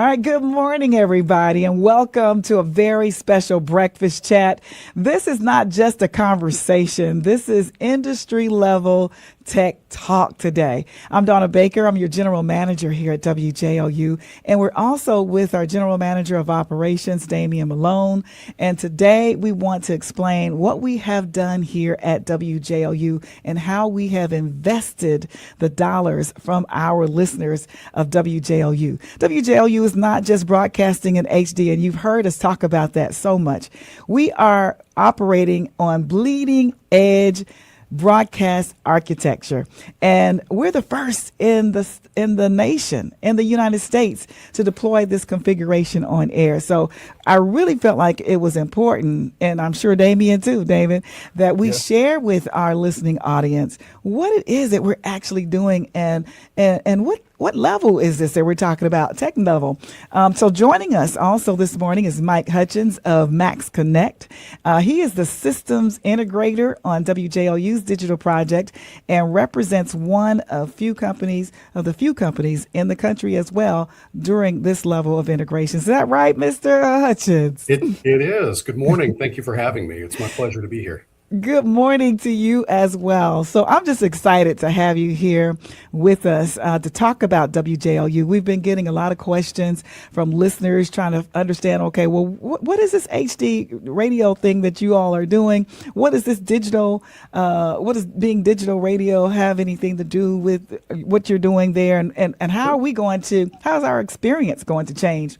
right, good morning, everybody, and welcome to a very special breakfast chat. This is not just a conversation, this is industry level tech talk today. I'm Donna Baker. I'm your general manager here at WJOU, and we're also with our general manager of operations, Damian Malone. And today we want to explain what we have done here at WJOU and how we have invested the dollars from our listeners of WJOU. WJOU is not just broadcasting in HD, and you've heard us talk about that so much. We are operating on bleeding edge broadcast architecture, and we're the first in the nation, in the United States, to deploy this configuration on air. So I really felt like it was important, and I'm sure Damien too, David, that we share with our listening audience what it is that we're actually doing, and what level is this that we're talking about? Tech level. So joining us also this morning is Mike Hutchins of Max Connect. He is the systems integrator on WJOU's digital project and represents one of the few companies in the country as well during this level of integration. Is that right, Mr. Hutchins? It is. Good morning. Thank you for having me. It's my pleasure to be here. Good morning to you as well. So I'm just excited to have you here with us to talk about WJOU. We've been getting a lot of questions from listeners trying to understand, okay, well, what is this HD radio thing that you all are doing? What is this digital, what does being digital radio have anything to do with what you're doing there? And how are we how's our experience going to change?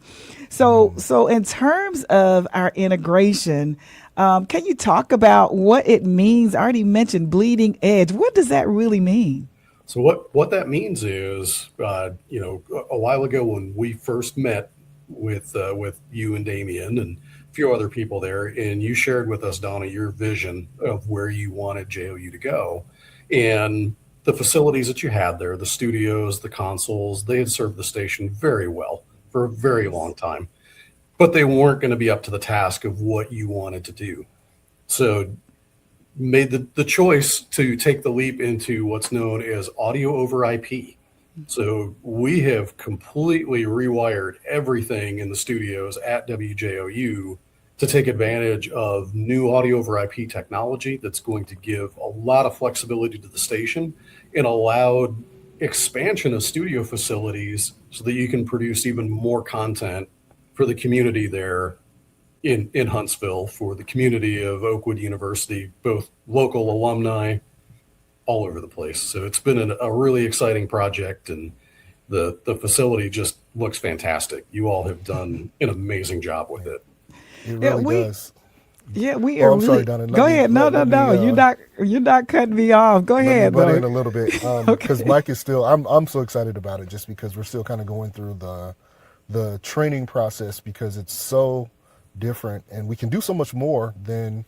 So in terms of our integration, can you talk about what it means? I already mentioned bleeding edge. What does that really mean? So what that means is, a while ago when we first met with you and Damien and a few other people there, and you shared with us, Donna, your vision of where you wanted JOU to go, and the facilities that you had there, the studios, the consoles, they had served the station very well for a very long time. But they weren't going to be up to the task of what you wanted to do. So made the choice to take the leap into what's known as audio over IP. So we have completely rewired everything in the studios at WJOU to take advantage of new audio over IP technology that's going to give a lot of flexibility to the station and allowed expansion of studio facilities so that you can produce even more content for the community there in Huntsville, for the community of Oakwood University, both local alumni, all over the place. So it's been a really exciting project, and the facility just looks fantastic. You all have done an amazing job with it. It really does. Yeah, we are. I'm sorry, Donna. Go ahead. No. You're not cutting me off. Go ahead. Let me butt in a little bit because Mike is still. I'm so excited about it just because we're still kind of going through the training process because it's so different and we can do so much more than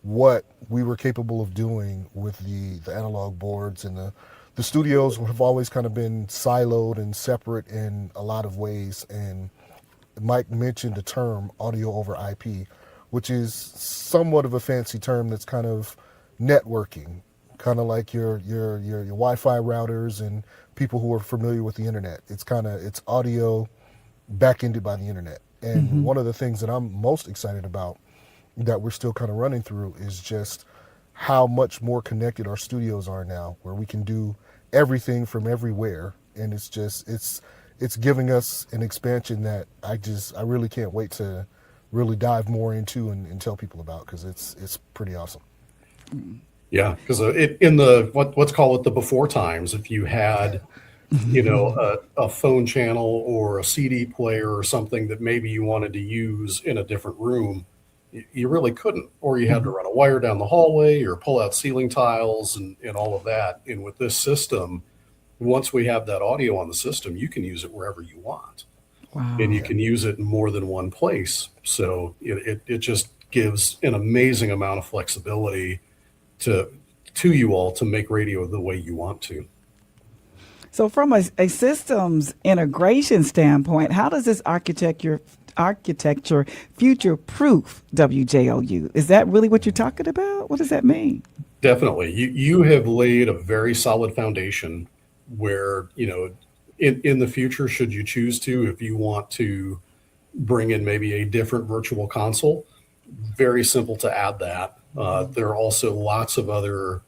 what we were capable of doing with the analog boards, and the studios have always kind of been siloed and separate in a lot of ways. And Mike mentioned the term audio over IP, which is somewhat of a fancy term that's kind of networking, kind of like your Wi-Fi routers and people who are familiar with the internet. It's audio back-ended by the internet. And one of the things that I'm most excited about that we're still kind of running through is just how much more connected our studios are now, where we can do everything from everywhere. And it's giving us an expansion that I really can't wait to really dive more into and tell people about, because it's pretty awesome. Yeah, because in the let's call it the before times, if you had a phone channel or a CD player or something that maybe you wanted to use in a different room, you really couldn't, or you had to run a wire down the hallway or pull out ceiling tiles and all of that. And with this system, once we have that audio on the system, you can use it wherever you want. Wow. And you can use it in more than one place. So it just gives an amazing amount of flexibility to you all to make radio the way you want to. So from a systems integration standpoint, how does this architecture future-proof WJOU? Is that really what you're talking about? What does that mean? Definitely. You have laid a very solid foundation where, in the future, should you choose to, if you want to bring in maybe a different virtual console, very simple to add that. There are also lots of other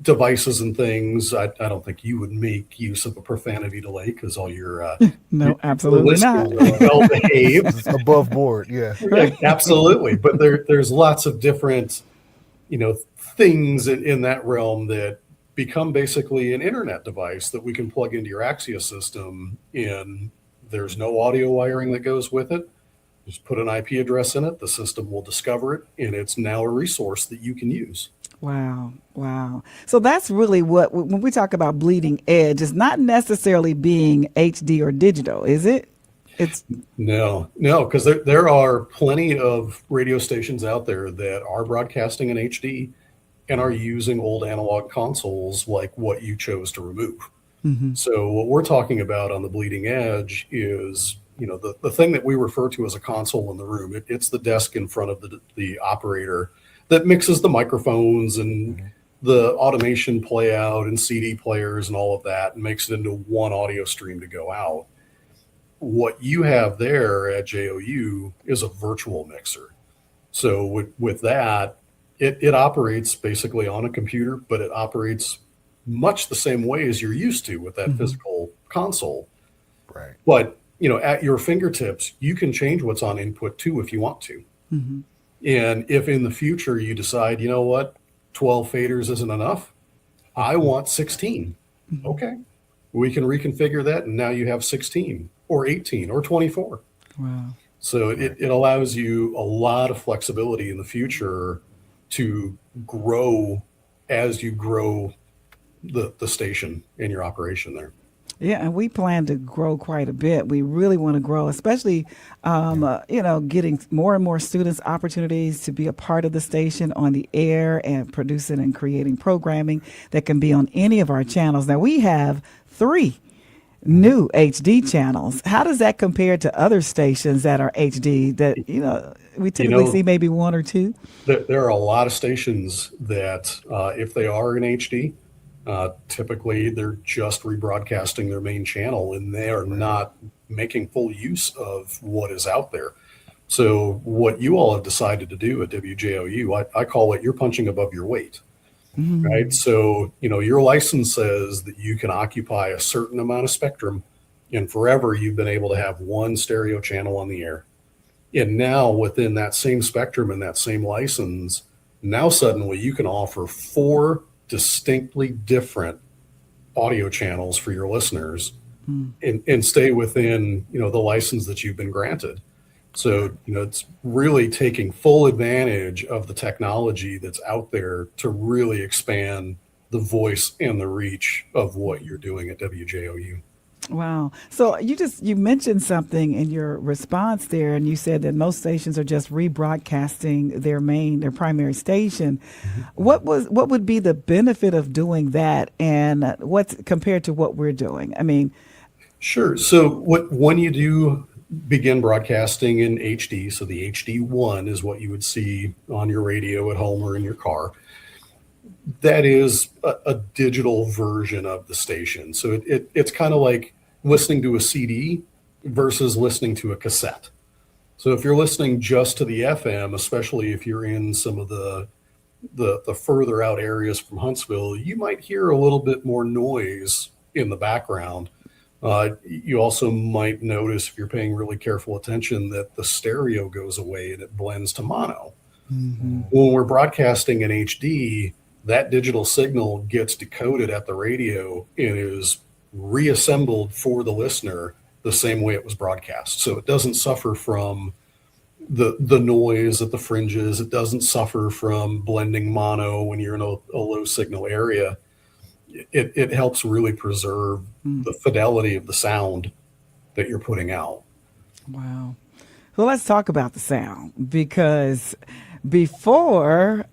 devices and things. I don't think you would make use of a profanity delay because all No, your absolutely not. listeners are well behaved. It's above board. Yeah. Yeah, absolutely. But there's lots of different, things in that realm that become basically an internet device that we can plug into your Axia system, and there's no audio wiring that goes with it. Just put an IP address in it, the system will discover it, and it's now a resource that you can use. Wow. Wow. So that's really what, when we talk about bleeding edge, it's not necessarily being HD or digital, is it? It's No, because there are plenty of radio stations out there that are broadcasting in HD and are using old analog consoles like what you chose to remove. So what we're talking about on the bleeding edge is, the thing that we refer to as a console in the room. It's the desk in front of the operator that mixes the microphones and the automation play out and CD players and all of that and makes it into one audio stream to go out. What you have there at JOU is a virtual mixer. So with that, it operates basically on a computer, but it operates much the same way as you're used to with that physical console. Right. But, at your fingertips, you can change what's on input too if you want to. And if in the future you decide, 12 faders isn't enough, I want 16. Okay. We can reconfigure that, and now you have 16 or 18 or 24. wow. So it allows you a lot of flexibility in the future to grow as you grow the station in your operation there. Yeah, and we plan to grow quite a bit. We really want to grow, especially, getting more and more students opportunities to be a part of the station on the air and producing and creating programming that can be on any of our channels. Now, we have 3 new HD channels. How does that compare to other stations that are HD that, we typically see maybe 1 or 2? There are a lot of stations that, if they are in HD, typically they're just rebroadcasting their main channel and they are not making full use of what is out there. So what you all have decided to do at WJOU, I call it, you're punching above your weight, right? So, your license says that you can occupy a certain amount of spectrum, and forever you've been able to have 1 stereo channel on the air. And now within that same spectrum and that same license, now suddenly you can offer 4 distinctly different audio channels for your listeners and stay within, the license that you've been granted. So, it's really taking full advantage of the technology that's out there to really expand the voice and the reach of what you're doing at WJOU. Wow. So you mentioned something in your response there, and you said that most stations are just rebroadcasting their primary station. What would be the benefit of doing that, and what's compared to what we're doing? I mean, Sure. So when you do begin broadcasting in HD, so the HD1 is what you would see on your radio at home or in your car. That is a digital version of the station. So it's kind of like listening to a CD versus listening to a cassette. So if you're listening just to the FM, especially if you're in some of the further out areas from Huntsville, you might hear a little bit more noise in the background. You also might notice, if you're paying really careful attention, that the stereo goes away and it blends to mono. When we're broadcasting in HD, that digital signal gets decoded at the radio and is reassembled for the listener the same way it was broadcast. So it doesn't suffer from the noise at the fringes. It doesn't suffer from blending mono when you're in a low signal area. It helps really preserve the fidelity of the sound that you're putting out. wow. Well, let's talk about the sound, because before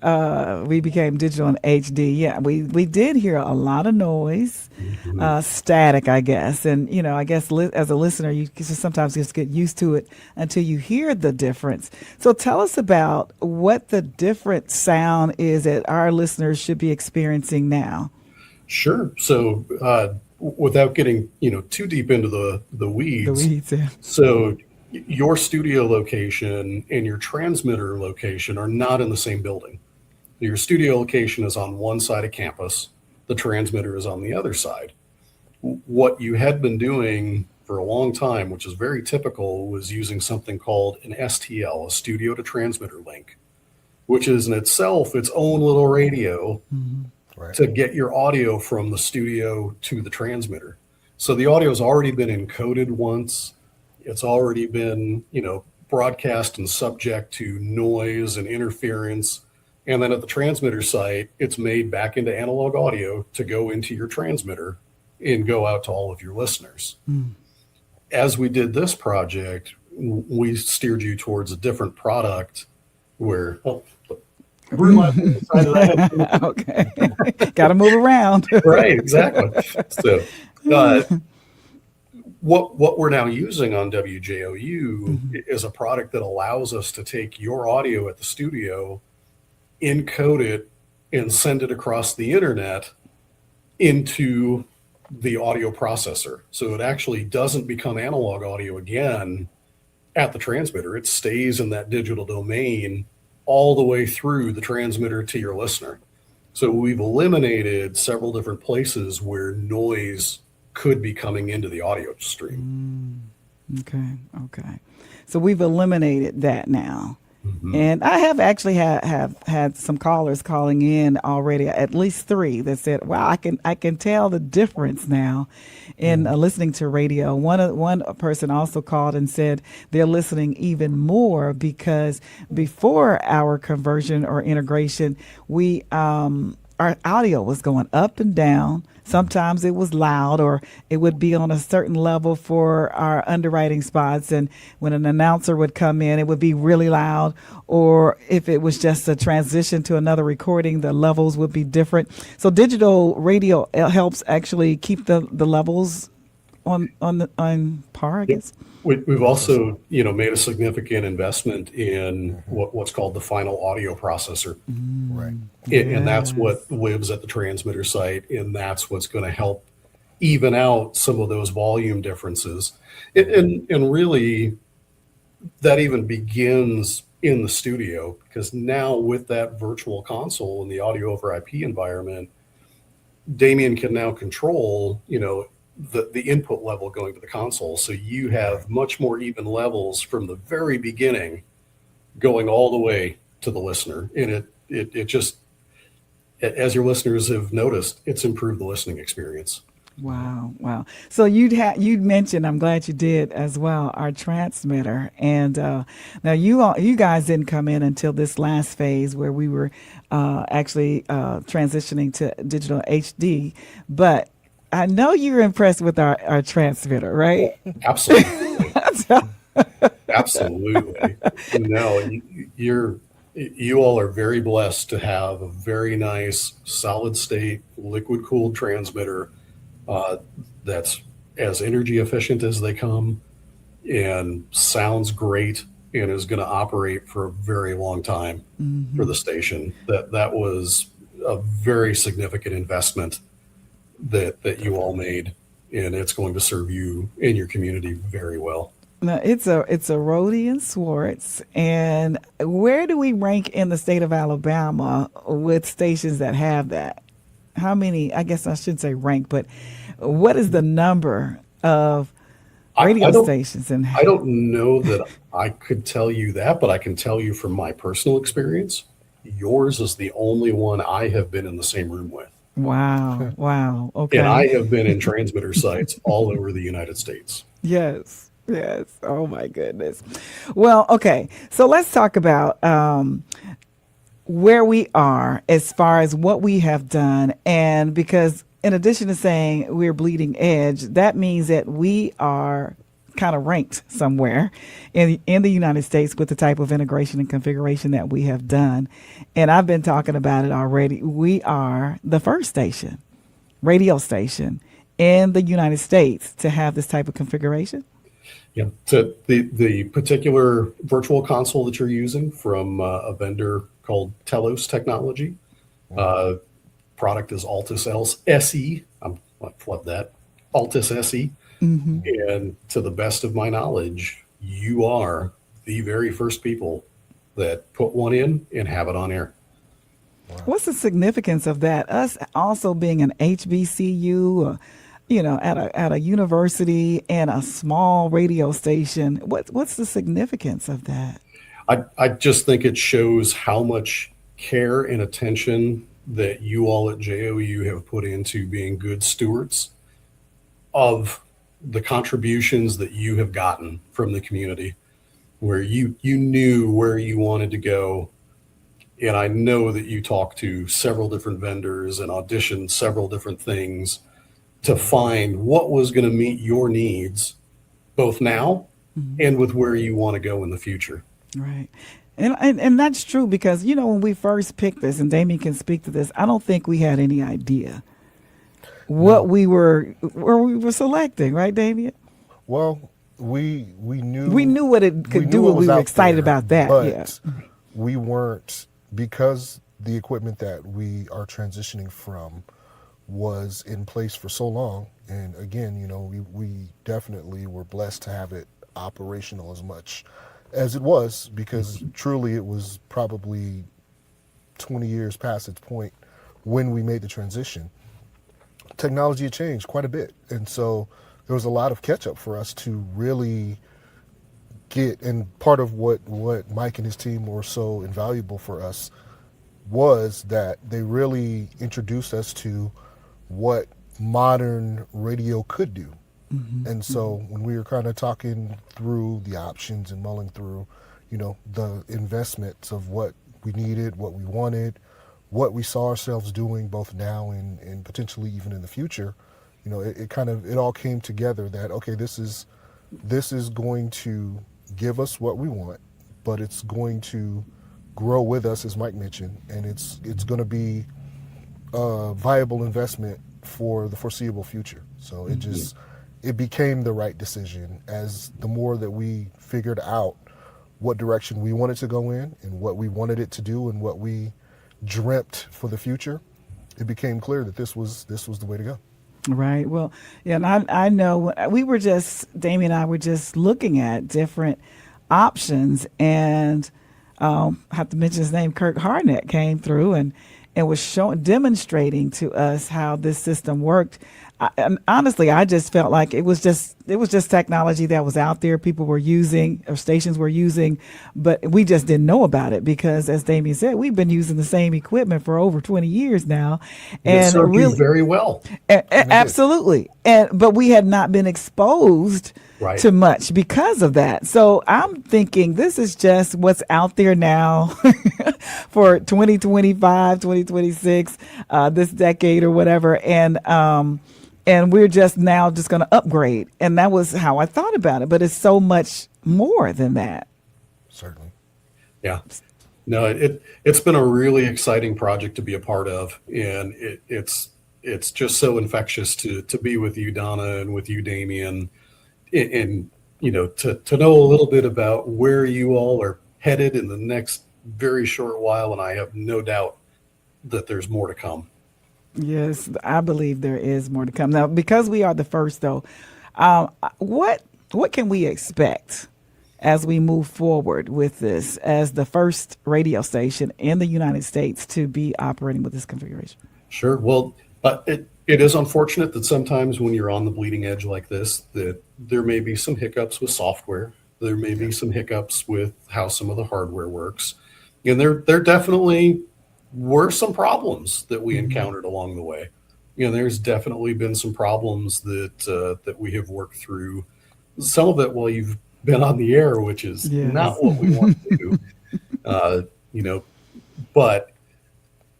we became digital and HD, we did hear a lot of noise, static, I guess. And, I guess as a listener, you sometimes just get used to it until you hear the difference. So tell us about what the different sound is that our listeners should be experiencing now. Sure. So without getting, too deep into the The weeds. weeds, yeah. So your studio location and your transmitter location are not in the same building. Your studio location is on one side of campus. The transmitter is on the other side. What you had been doing for a long time, which is very typical, was using something called an STL, a studio to transmitter link, which is in itself its own little radio Right. to get your audio from the studio to the transmitter. So the audio's already been encoded once. It's already been, broadcast and subject to noise and interference. And then at the transmitter site, it's made back into analog audio to go into your transmitter and go out to all of your listeners. As we did this project, we steered you towards a different product where, Okay. Got to move around. right, exactly. So, what we're now using on WJOU is a product that allows us to take your audio at the studio, encode it, and send it across the internet into the audio processor. So it actually doesn't become analog audio again at the transmitter. It stays in that digital domain all the way through the transmitter to your listener. So we've eliminated several different places where noise could be coming into the audio stream. Okay. So we've eliminated that now. And I have actually have had some callers calling in already, at least 3 that said, "Wow, I can tell the difference now in listening to radio." One person also called and said they're listening even more because before our conversion or integration, we our audio was going up and down. Sometimes it was loud, or it would be on a certain level for our underwriting spots. And when an announcer would come in, it would be really loud. Or if it was just a transition to another recording, the levels would be different. So digital radio helps actually keep the levels on par, I guess. We've also, made a significant investment in what's called the final audio processor. Right. And that's what lives at the transmitter site, and that's what's going to help even out some of those volume differences. And really, that even begins in the studio, because now with that virtual console in the audio over IP environment, Damien can now control, the input level going to the console. So you have much more even levels from the very beginning going all the way to the listener. And it just, as your listeners have noticed, it's improved the listening experience. Wow. So you'd mentioned, I'm glad you did as well, our transmitter. And now you guys didn't come in until this last phase where we were actually transitioning to digital HD, but I know you're impressed with our transmitter, right? Absolutely. Absolutely. No, you all are very blessed to have a very nice solid state liquid cooled transmitter that's as energy efficient as they come and sounds great and is going to operate for a very long time for the station. That was a very significant investment that you all made, and it's going to serve you and your community very well. Now it's a Rhodian Swartz, and where do we rank in the state of Alabama with stations that have that? How many? I guess I shouldn't say rank, but what is the number of radio stations? And I don't know that I could tell you that, but I can tell you from my personal experience, yours is the only one I have been in the same room with. Wow. Okay. And I have been in transmitter sites all over the United States. Yes. Oh my goodness. Well, okay. So let's talk about where we are as far as what we have done. And because in addition to saying we're bleeding edge, that means that we are kind of ranked somewhere in the United States with the type of integration and configuration that we have done. And I've been talking about it already. We are the first radio station in the United States to have this type of configuration. Yeah. So the particular virtual console that you're using from a vendor called Telos Technology, product is Altus SE. I love that. Altus SE. And to the best of my knowledge, you are the very first people that put one in and have it on air. What's the significance of that? Us also being an HBCU, at a university and a small radio station. What's the significance of that? I just think it shows how much care and attention that you all at JOU have put into being good stewards of the contributions that you have gotten from the community, where you knew where you wanted to go. And I know that you talked to several different vendors and auditioned several different things to find what was going to meet your needs, both now and with where you want to go in the future. Right. And that's true because, when we first picked this, and Damien can speak to this, I don't think we had any idea what we were selecting, right, Damien? Well, we knew what it could do, and we were excited about that. But we weren't, because the equipment that we are transitioning from was in place for so long. And again, we definitely were blessed to have it operational as much as it was, because truly it was probably 20 years past its point when we made the transition. Technology had changed quite a bit. And so there was a lot of catch up for us to really get. And part of what Mike and his team were so invaluable for us was that they really introduced us to what modern radio could do. And so when we were kind of talking through the options and mulling through, the investments of what we needed, what we wanted, what we saw ourselves doing both now and potentially even in the future, it all came together that, okay, this is going to give us what we want, but it's going to grow with us, as Mike mentioned, and it's going to be a viable investment for the foreseeable future. So it became the right decision as the more that we figured out what direction we wanted to go in and what we wanted it to do and what we dreamt for the future. It became clear that this was the way to go. Right. Well, yeah, and I know Damien and I were just looking at different options, and I have to mention his name, Kirk Harnett, came through and was demonstrating to us how this system worked. And honestly, I just felt like it was just technology that was out there, people were using, or stations were using, but we just didn't know about it because, as Damien said, we've been using the same equipment for over 20 years now, and it served you very well. Absolutely, but we had not been exposed to much because of that. So I'm thinking this is just what's out there now for 2025, 2026, this decade or whatever, and we're just now going to upgrade. And that was how I thought about it. But it's so much more than that. Certainly. Yeah. No, it's been a really exciting project to be a part of. And it's just so infectious to be with you, Donna, and with you, Damien. And to know a little bit about where you all are headed in the next very short while. And I have no doubt that there's more to come. Yes, I believe there is more to come. Now, because we are the first, though, what can we expect as we move forward with this as the first radio station in the United States to be operating with this configuration? Sure. Well, it is unfortunate that sometimes when you're on the bleeding edge like this, that there may be some hiccups with software. There may be some hiccups with how some of the hardware works. And there definitely were some problems that we encountered along the way. There's definitely been some problems that we have worked through. Some of it while you've been on the air, which is not what we want to do. But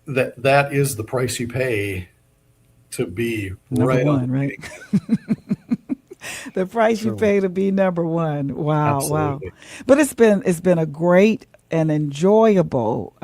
that is the price you pay to be number one, right? The price you pay to be number one. Wow, absolutely. Wow. But it's been a great and enjoyable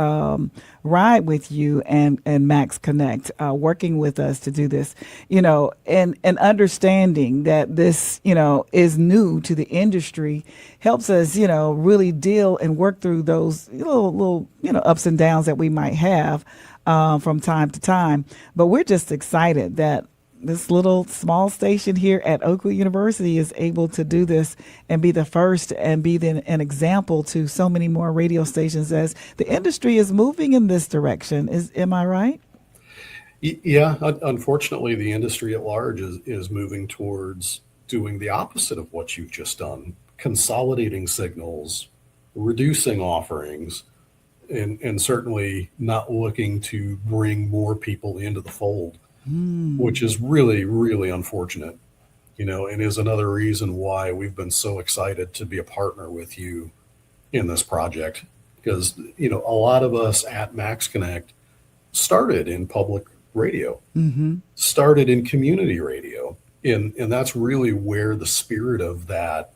ride with you and Max Connect, working with us to do this, and understanding that this, is new to the industry helps us, really deal and work through those little ups and downs that we might have from time to time. But we're just excited that this little small station here at Oakwood University is able to do this and be the first and be an example to so many more radio stations as the industry is moving in this direction. Am I right? Yeah, unfortunately, the industry at large is moving towards doing the opposite of what you've just done, consolidating signals, reducing offerings, and certainly not looking to bring more people into the fold, which is really, really unfortunate, and is another reason why we've been so excited to be a partner with you in this project. Because, a lot of us at Max Connect started in public radio, started in community radio. And that's really where the spirit of that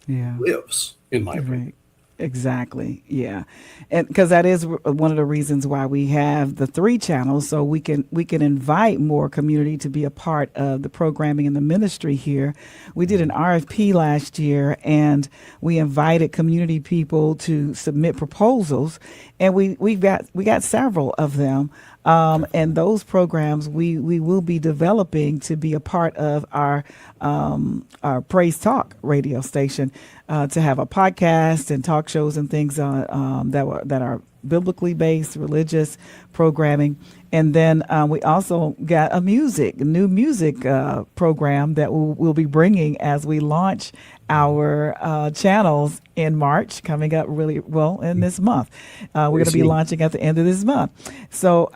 lives, in my opinion. Right. Exactly. Yeah. And because that is one of the reasons why we have the 3 channels, so we can invite more community to be a part of the programming and the ministry here. We did an RFP last year and we invited community people to submit proposals, and we got several of them. And those programs we will be developing to be a part of our Praise Talk radio station, to have a podcast and talk shows and things that are biblically based, religious programming. And then we also got a new music program that we'll be bringing as we launch our channels in March, coming up really well in this month. We're going to be launching at the end of this month. So,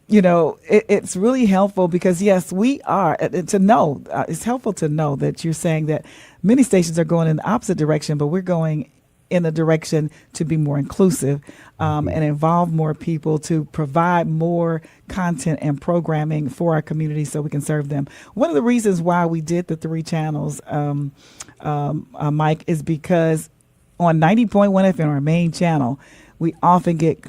it's really helpful because, yes, we are to know. It's helpful to know that you're saying that many stations are going in the opposite direction, but we're going in the direction to be more inclusive and involve more people, to provide more content and programming for our community so we can serve them. One of the reasons why we did the 3 channels, Mike, is because on 90.1 FM, our main channel, we often get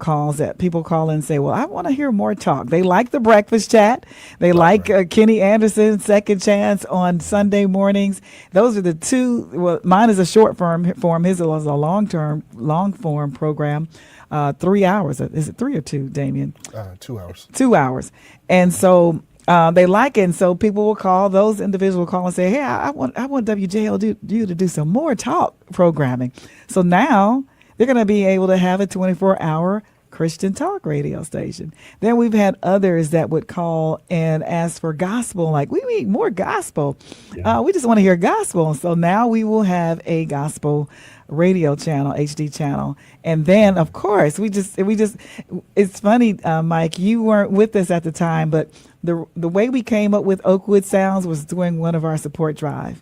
calls that people call in and say, well, I want to hear more talk. They like the breakfast chat. They like Kenny Anderson's Second Chance on Sunday mornings. Those are the 2. Well, mine is a short form. His was a long form program, 3 hours. Is it 3 or 2, Damien? 2 hours. 2 hours. And so they like it. And so people will call, those individuals will call and say, hey, I want WJOU to do some more talk programming. So now they're going to be able to have a 24-hour Christian talk radio station. Then we've had others that would call and ask for gospel, like, we need more gospel. Yeah. We just want to hear gospel. So now we will have a gospel radio channel, HD channel. And then, of course, it's funny, Mike, you weren't with us at the time, but the way we came up with Oakwood Sounds was doing one of our support drives.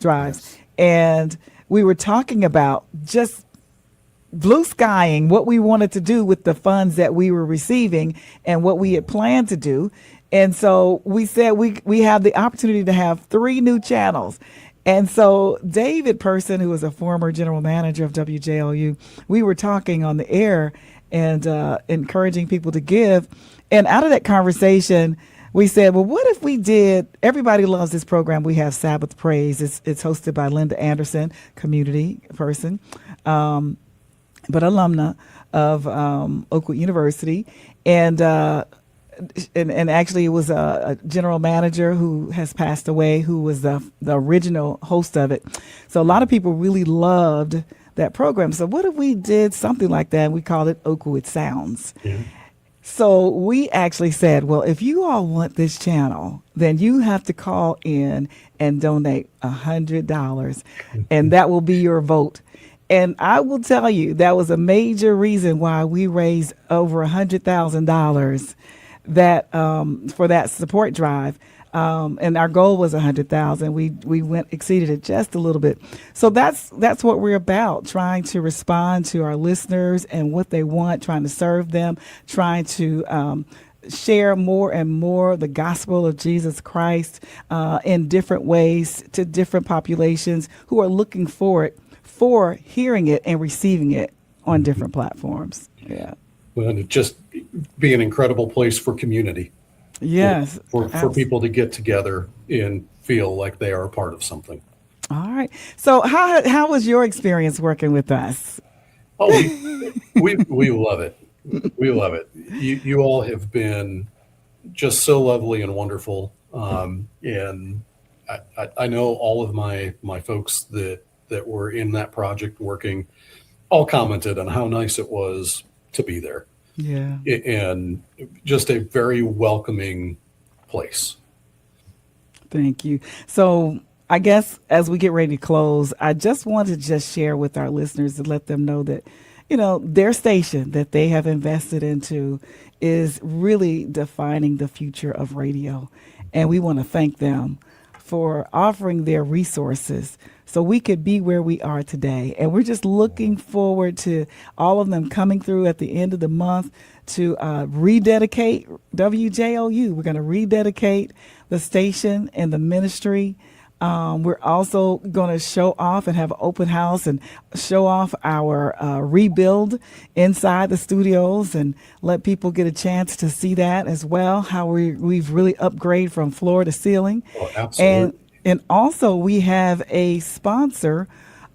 Yes. And we were talking about just blue skying what we wanted to do with the funds that we were receiving and what we had planned to do. And so we said we have the opportunity to have 3 new channels. And so David Person, who was a former general manager of WJOU, we were talking on the air and encouraging people to give. And out of that conversation, we said, well, what if we did, everybody loves this program. We have Sabbath Praise. It's hosted by Linda Anderson, community person, but alumna of Oakwood University. And actually it was a general manager who has passed away, who was the original host of it. So a lot of people really loved that program. So what if we did something like that and we called it Oakwood Sounds? Yeah. So we actually said, well, if you all want this channel, then you have to call in and donate $100, and that will be your vote. And I will tell you, that was a major reason why we raised over $100,000 that for that support drive. And our goal was 100,000. We exceeded it just a little bit. So that's what we're about, trying to respond to our listeners and what they want, trying to serve them, trying to share more and more the gospel of Jesus Christ in different ways to different populations who are looking for hearing it and receiving it on different platforms. Yeah. Well, and it just be an incredible place for community. Yes. For people to get together and feel like they are a part of something. All right. So how was your experience working with us? Oh, we love it. We love it. You all have been just so lovely and wonderful. And I know all of my folks that were in that project working all commented on how nice it was to be there, Yeah. and just a very welcoming place. Thank you. So I guess as we get ready to close, I just want to just share with our listeners to let them know that, their station that they have invested into is really defining the future of radio. And we want to thank them for offering their resources so we could be where we are today. And we're just looking forward to all of them coming through at the end of the month to rededicate WJOU. We're going to rededicate the station and the ministry. We're also going to show off and have an open house and show off our rebuild inside the studios and let people get a chance to see that as well, how we've really upgraded from floor to ceiling. Oh, absolutely. And also we have a sponsor,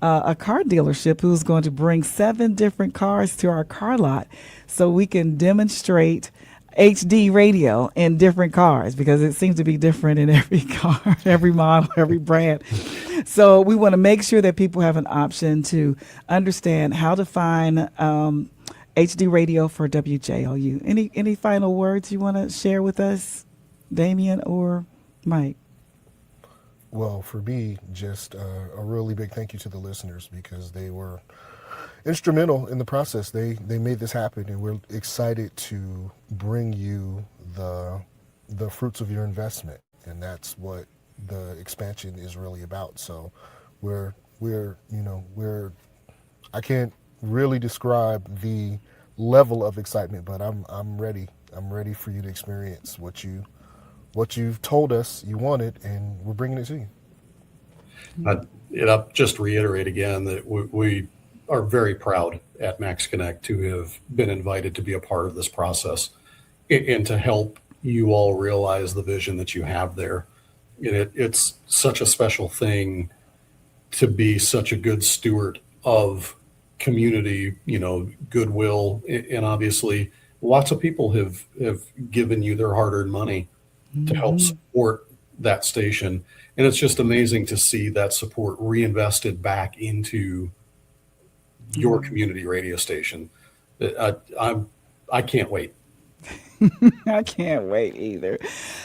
a car dealership who's going to bring 7 different cars to our car lot so we can demonstrate HD radio in different cars, because it seems to be different in every car, every model, every brand. So we want to make sure that people have an option to understand how to find HD radio for WJOU. Any final words you want to share with us, Damien or Mike? Well, for me, just a really big thank you to the listeners, because they were instrumental in the process. They made this happen, and we're excited to bring you the fruits of your investment, and that's what the expansion is really about. So we're I can't really describe the level of excitement, but I'm ready. I'm ready for you to experience what you've told us you wanted, and we're bringing it to you. I'll just reiterate again that we are very proud at Max Connect to have been invited to be a part of this process and to help you all realize the vision that you have there. It's such a special thing to be such a good steward of community, goodwill, and obviously lots of people have given you their hard-earned money to help support that station. And it's just amazing to see that support reinvested back into your community radio station. I can't wait. I can't wait either.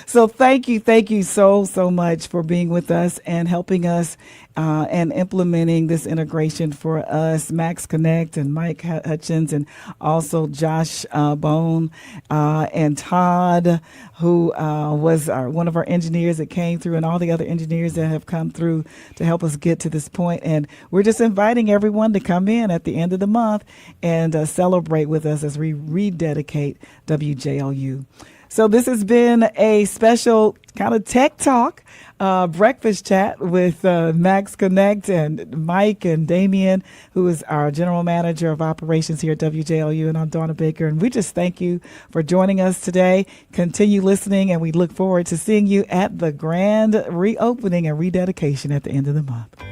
So thank you so much for being with us and helping us and implementing this integration for us, Max Connect and Mike Hutchins, and also Josh Bone and Todd, who was one of our engineers that came through, and all the other engineers that have come through to help us get to this point. And we're just inviting everyone to come in at the end of the month and celebrate with us as we rededicate WJLU. So this has been a special kind of tech talk breakfast chat with Max Connect and Mike and Damien, who is our general manager of operations here at WJLU, and I'm Donna Baker. And we just thank you for joining us today. Continue listening, and we look forward to seeing you at the grand reopening and rededication at the end of the month.